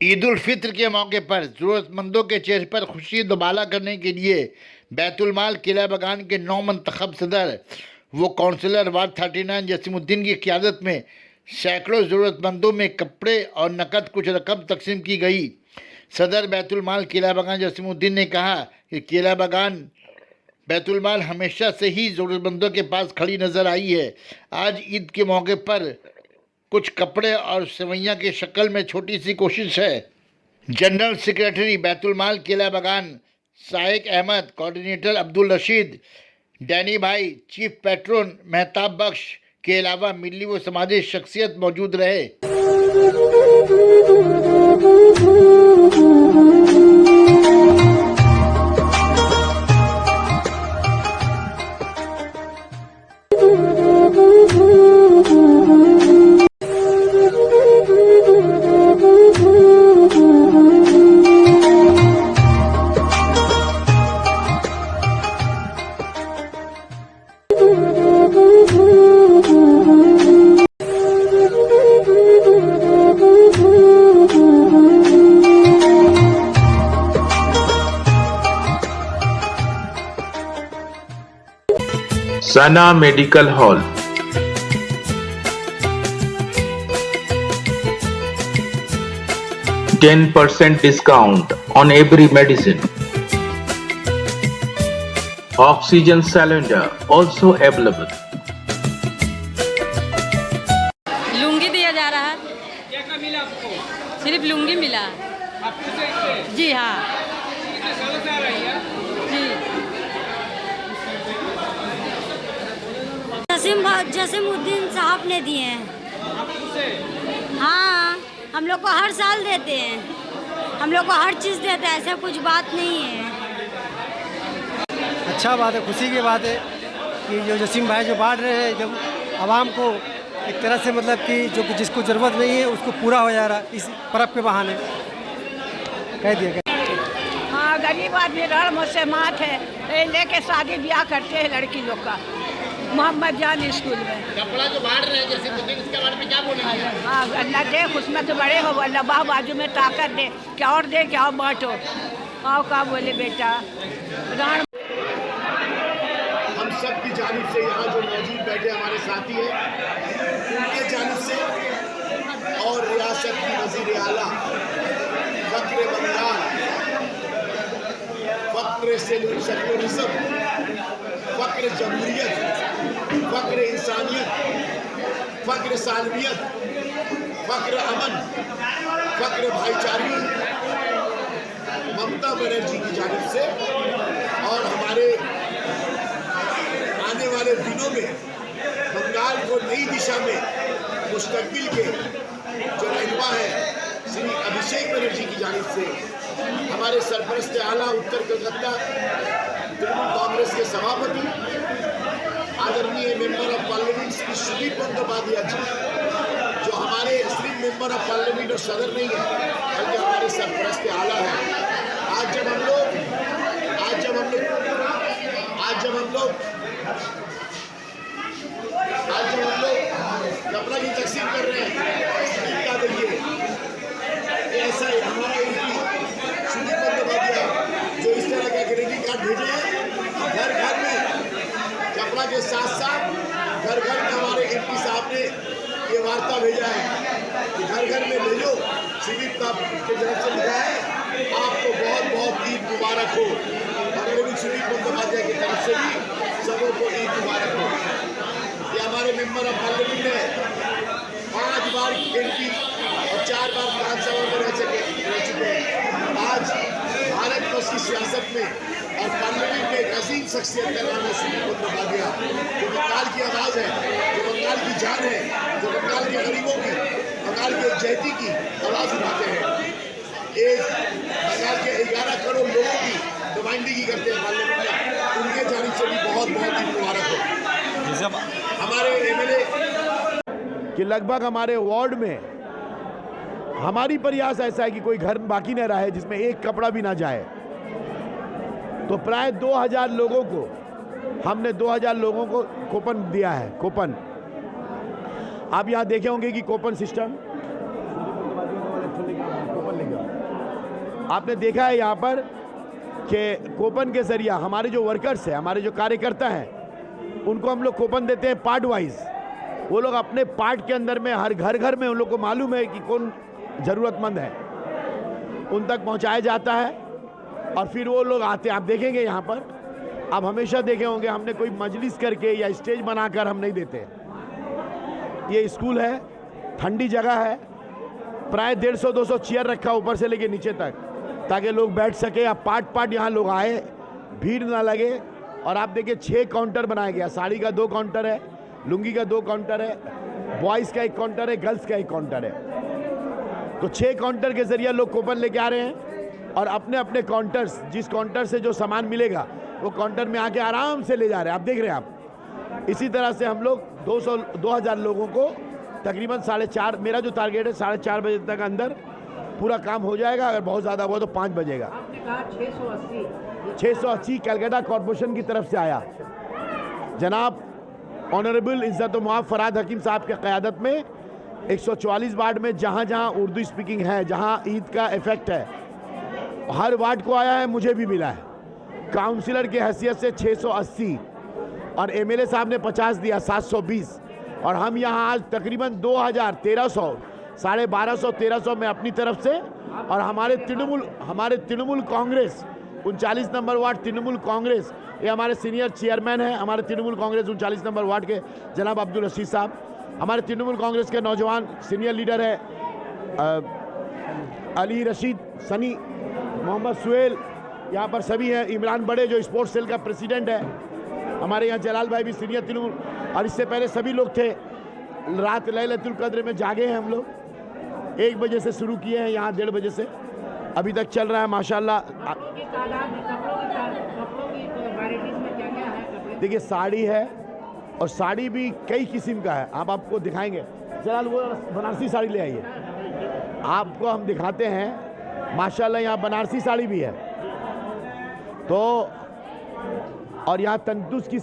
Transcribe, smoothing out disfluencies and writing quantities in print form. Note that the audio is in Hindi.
ईद उल फित्र के मौके पर जरूरतमंदों के चेहरे पर खुशी दुबाला करने के लिए बैतुल माल किला बगान के 9 मंतखब सदर व काउंसलर वार्ड 39 जसीमुद्दीन की क़ियादत में सैकड़ों ज़रूरतमंदों में कपड़े और नकद कुछ रकम तकसीम की गई। सदर बैतुल माल किला बगान जसीमुद्दीन ने कहा कि किला बगान बैतुल माल हमेशा से ही ज़रूरतमंदों के पास खड़ी नज़र आई है। आज ईद के मौके पर कुछ कपड़े और सेवैयां की शक्ल में छोटी सी कोशिश है। जनरल सेक्रेटरी बैतुल माल किला बगान साइक अहमद, कोऑर्डिनेटर अब्दुल रशीद, डैनी भाई, चीफ पैट्रोन मेहताब बख्श के अलावा मिली व समाजी शख्सियत मौजूद रहे। Sana Medical Hall. %10 discount on every medicine. Oxygen cylinder also available. Lungi दिया जा रहा है। क्या मिला आपको? सिर्फ लुंगी मिला। आपको जी हाँ जी। जसीमुद्दीन साहब ने दिए हैं। हाँ, हम लोग को हर साल देते हैं, हम लोग को हर चीज़ देते हैं, ऐसा कुछ बात नहीं है। अच्छा बात है, खुशी की बात है कि जो जसीम भाई जो बांट रहे हैं, जब आवाम को एक तरह से मतलब कि जो जिसको ज़रूरत नहीं है उसको पूरा हो जा रहा है इस पर्व के बहाने कह दिया। हाँ, गरीब आदमी रण मुझसे मात है, लेके शादी ब्याह करते हैं लड़की लोग का मोहम्मद जान स्कूल में। कपड़ा जो बांट रहे हैं जसीमुद्दीन, इसके बारे में क्या बोलेंगे? हाँ, अल्लाह दे, उसमें तो बड़े हो, अल्लाह बाह बाजू में ताकत दे, क्या और दे क्या और बांटो। आओ का बोले बेटा रण। हम सब की जानिब से यहाँ जो मौजूद बैठे हमारे साथी हैं, उनके जानिब से और रियासत की वज़ीर आला फ़क्र बंगाल, फ़क्र सेक्युलरिज़्म, फ़क्र जमहूरियत, फ़क्र इंसानियत, फ़क्र सालमियत, फ़क्र अमन, फ़क्र भाईचारे ममता बनर्जी की जानिब से और हमारे आने वाले दिनों में बंगाल को नई दिशा में मुस्तकबिल के जो रहनुमा है श्री अभिषेक बनर्जी की जानिब से हमारे सरपरस्त आला उत्तर कलकत्ता तृणमूल कांग्रेस के सभापति आदरणीय member of parliament Shri Sudip Bandopadhyay ji, जो हमारे सिर्फ मेंबर ऑफ पार्लियामेंट और सदर नहीं है बल्कि हमारे सरपरस्त आला है। आज जब हम लोग कपड़ा की तकसीम कर रहे हैं, क्या देखिए ऐसा ही हमारा सुदीप बंदोपाध्याय जो इस तरह का ग्रीटिंग कार्ड भेजे हैं घर घर में, कपड़ा के साथ साथ घर घर में हमारे MP साहब ने ये वार्ता भेजा है कि घर घर में भेजो। सुदीप साहब की तरफ से लिखा है आपको बहुत बहुत ईद मुबारक हो, और भी सुदीप बंदोपाध्याय की तरफ से भी सबों को ईद मुबारक हो। ये हमारे मेंबर ऑफ पार्लियामेंट है, 5 बार MP और 4 बार विधानसभा में रह चुके हैं। आज भारत वर्ष की सियासत में और पार्लियामेंट में एक अजीम शख्सियत का नाम है सुदीप बंदोपाध्याय, जो बंगाल की आवाज़ है, जो बंगाल की जान है, जो बंगाल के गरीबों की, बंगाल के जहती की आवाज़ उठाते हैं। एक बंगाल के 11 करोड़ लोगों की नुमाइंदगी करते हैं पार्लियामेंट में, उनके जानिब से भी बहुत बहुत ही मुबारक हो। हमारे MLA कि लगभग हमारे वार्ड में हमारी प्रयास ऐसा है कि कोई घर बाकी न रहे जिसमें एक कपड़ा भी ना जाए। तो प्राय 2000 लोगों को हमने 2000 लोगों को कूपन दिया है। कूपन आप यहाँ देखे होंगे कि कूपन सिस्टम कूपन लेगा आपने देखा है यहाँ पर कि कूपन के जरिए हमारे जो वर्कर्स हैं, हमारे जो कार्यकर्ता हैं, उनको हम लोग कूपन देते हैं पार्ट वाइज। वो लोग अपने पार्ट के अंदर में हर घर में उन लोग को मालूम है कि कौन ज़रूरतमंद है, उन तक पहुँचाया जाता है और फिर वो लोग आते हैं। आप देखेंगे यहाँ पर, आप हमेशा देखे होंगे, हमने कोई मजलिस करके या स्टेज बनाकर हम नहीं देते। ये स्कूल है, ठंडी जगह है, प्राय 150-200 चेयर रखा ऊपर से लेके नीचे तक, ताकि लोग बैठ सके। या पार्ट यहाँ लोग आए, भीड़ ना लगे। और आप देखिए 6 काउंटर बनाया गया। साड़ी का 2 काउंटर है, लुंगी का 2 काउंटर है, बॉयज़ का 1 काउंटर है, गर्ल्स का 1 काउंटर है। तो 6 काउंटर के जरिए लोग कूपन लेके आ रहे हैं और अपने अपने काउंटर्स, जिस काउंटर से जो सामान मिलेगा वो काउंटर में आके आराम से ले जा रहे हैं। आप देख रहे हैं आप। इसी तरह से हम लोग 2000 लोगों को तकरीबन 4:30, मेरा जो टारगेट है 4:30 बजे तक अंदर पूरा काम हो जाएगा। अगर बहुत ज़्यादा हुआ तो 5 बजेगा। आपने कहा 680 कलकत्ता कॉरपोरेशन की तरफ से आया। जनाब ऑनरेबल इज़्ज़त मुआफ़ फरहाद हकीम साहब की क़यादत में 144 वार्ड में जहाँ जहाँ उर्दू स्पीकिंग है, जहाँ ईद का इफ़ेक्ट है, हर वार्ड को आया है, मुझे भी मिला है। काउंसिलर की हैसियत से 680 और एमएलए साहब ने 50 दिया, 720। और हम यहाँ आज तकरीबन 2100, 1250-1300 में अपनी तरफ से, और हमारे तृणमूल कांग्रेस 39 नंबर वार्ड तृणमूल कांग्रेस, ये हमारे सीनियर चेयरमैन हैं हमारे तृणमूल कांग्रेस 39 नंबर वार्ड के जनाब अब्दुल रशीद साहब। हमारे तृणमूल कांग्रेस के नौजवान सीनियर लीडर है अली रशीद सनी, मोहम्मद सुहेल, यहाँ पर सभी हैं। इमरान बड़े जो स्पोर्ट्स सेल का प्रेसिडेंट है, हमारे यहाँ जलाल भाई भी सीनियर तृणमूल, और इससे पहले सभी लोग थे। रात लैलतुल कद्र में जागे हैं हम लोग। 1 बजे से शुरू किए हैं, यहाँ 1:30 बजे से अभी तक चल रहा है माशाल्लाह। देखिए साड़ी है, और साड़ी भी कई किस्म का है, आपको दिखाएंगे। जलाल वो बनारसी साड़ी ले आइए, आपको हम दिखाते हैं। माशाल्लाह यहाँ बनारसी साड़ी भी है, तो और यहाँ तंतुस की